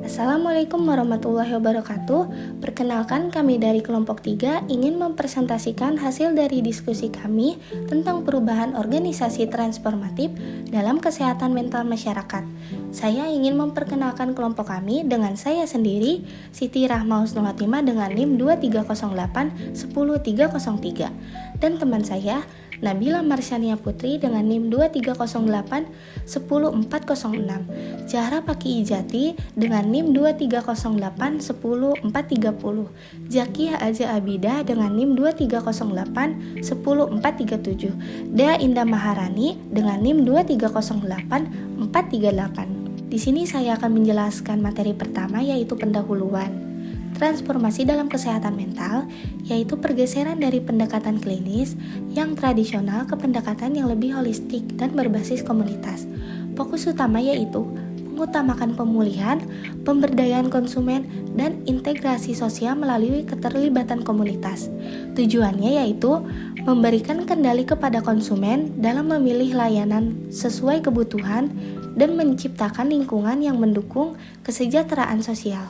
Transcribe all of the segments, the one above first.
Assalamualaikum warahmatullahi wabarakatuh. Perkenalkan, kami dari kelompok 3 ingin mempresentasikan hasil dari diskusi kami tentang perubahan organisasi transformatif dalam kesehatan mental masyarakat. Saya ingin memperkenalkan kelompok kami dengan saya sendiri, Siti Rahma Husnul Khotimah dengan NIM 2308 10303, dan teman saya Nabila Marsyania Putri dengan NIM 2308 10406, Zahra Paki Ijati dengan NIM 2308 10430, Zakia Aja Abida dengan NIM 2308 10437, Dea Indah Maharani dengan NIM 2308 438. Di sini saya akan menjelaskan materi pertama, yaitu pendahuluan. Transformasi dalam kesehatan mental, yaitu pergeseran dari pendekatan klinis yang tradisional ke pendekatan yang lebih holistik dan berbasis komunitas. Fokus utama yaitu mengutamakan pemulihan, pemberdayaan konsumen, dan integrasi sosial melalui keterlibatan komunitas. Tujuannya yaitu memberikan kendali kepada konsumen dalam memilih layanan sesuai kebutuhan dan menciptakan lingkungan yang mendukung kesejahteraan sosial.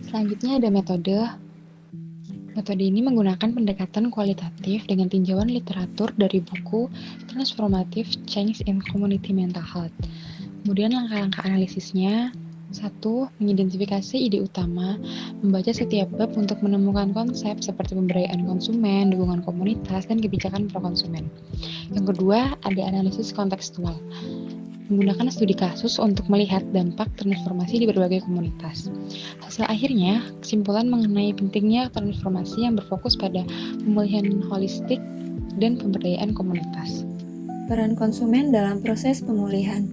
Selanjutnya ada metode. Metode ini menggunakan pendekatan kualitatif dengan tinjauan literatur dari buku Transformative Change in Community Mental Health. Kemudian langkah-langkah analisisnya: 1. Mengidentifikasi ide utama, membaca setiap bab untuk menemukan konsep seperti pemberdayaan konsumen, dukungan komunitas, dan kebijakan pro konsumen. Yang kedua, ada analisis kontekstual, menggunakan studi kasus untuk melihat dampak transformasi di berbagai komunitas. Hasil akhirnya, kesimpulan mengenai pentingnya transformasi yang berfokus pada pemulihan holistik dan pemberdayaan komunitas. Peran konsumen dalam proses pemulihan.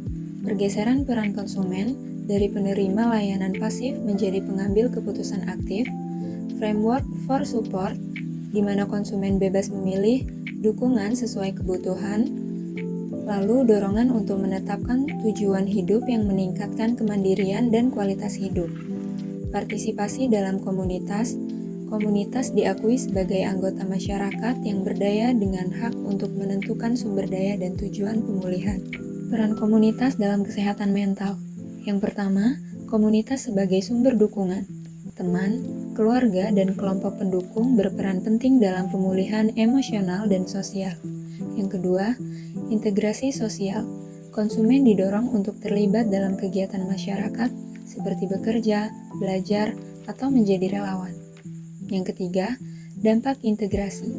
Pergeseran peran konsumen dari penerima layanan pasif menjadi pengambil keputusan aktif. Framework for support, di mana konsumen bebas memilih dukungan sesuai kebutuhan. Lalu dorongan untuk menetapkan tujuan hidup yang meningkatkan kemandirian dan kualitas hidup. Partisipasi dalam komunitas. Komunitas diakui sebagai anggota masyarakat yang berdaya dengan hak untuk menentukan sumber daya dan tujuan pemulihan. Peran komunitas dalam kesehatan mental. Yang pertama, komunitas sebagai sumber dukungan. Teman, keluarga, dan kelompok pendukung berperan penting dalam pemulihan emosional dan sosial. Yang kedua, integrasi sosial. Konsumen didorong untuk terlibat dalam kegiatan masyarakat seperti bekerja, belajar, atau menjadi relawan. Yang ketiga, dampak integrasi.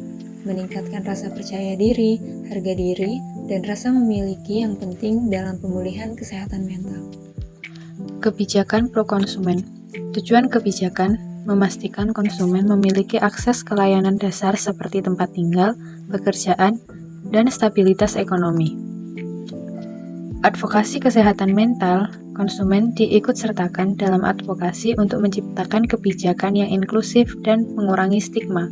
Meningkatkan rasa percaya diri, harga diri, dan rasa memiliki yang penting dalam pemulihan kesehatan mental. Kebijakan pro konsumen. Tujuan kebijakan memastikan konsumen memiliki akses ke layanan dasar seperti tempat tinggal, pekerjaan, dan stabilitas ekonomi. Advokasi kesehatan mental, konsumen diikutsertakan dalam advokasi untuk menciptakan kebijakan yang inklusif dan mengurangi stigma.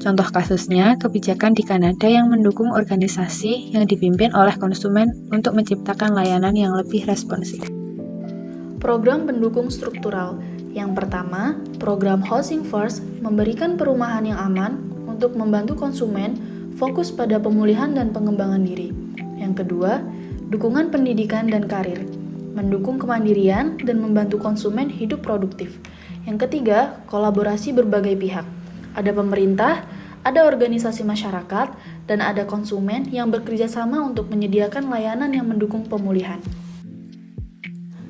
Contoh kasusnya, kebijakan di Kanada yang mendukung organisasi yang dipimpin oleh konsumen untuk menciptakan layanan yang lebih responsif. Program pendukung struktural. Yang pertama, program Housing First memberikan perumahan yang aman untuk membantu konsumen fokus pada pemulihan dan pengembangan diri. Yang kedua, dukungan pendidikan dan karir, mendukung kemandirian dan membantu konsumen hidup produktif. Yang ketiga, kolaborasi berbagai pihak. Ada pemerintah, ada organisasi masyarakat, dan ada konsumen yang bekerja sama untuk menyediakan layanan yang mendukung pemulihan.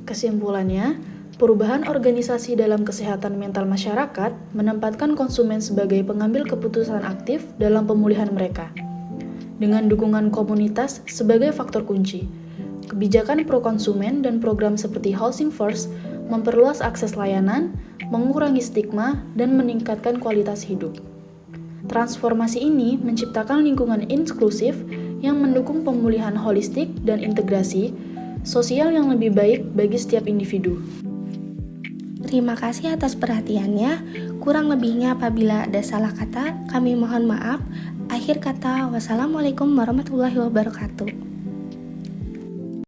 Kesimpulannya, perubahan organisasi dalam kesehatan mental masyarakat menempatkan konsumen sebagai pengambil keputusan aktif dalam pemulihan mereka, dengan dukungan komunitas sebagai faktor kunci. Kebijakan pro konsumen dan program seperti Housing First memperluas akses layanan, mengurangi stigma, dan meningkatkan kualitas hidup. Transformasi ini menciptakan lingkungan inklusif yang mendukung pemulihan holistik dan integrasi sosial yang lebih baik bagi setiap individu. Terima kasih atas perhatiannya. Kurang lebihnya apabila ada salah kata, kami mohon maaf. Akhir kata, wassalamualaikum warahmatullahi wabarakatuh.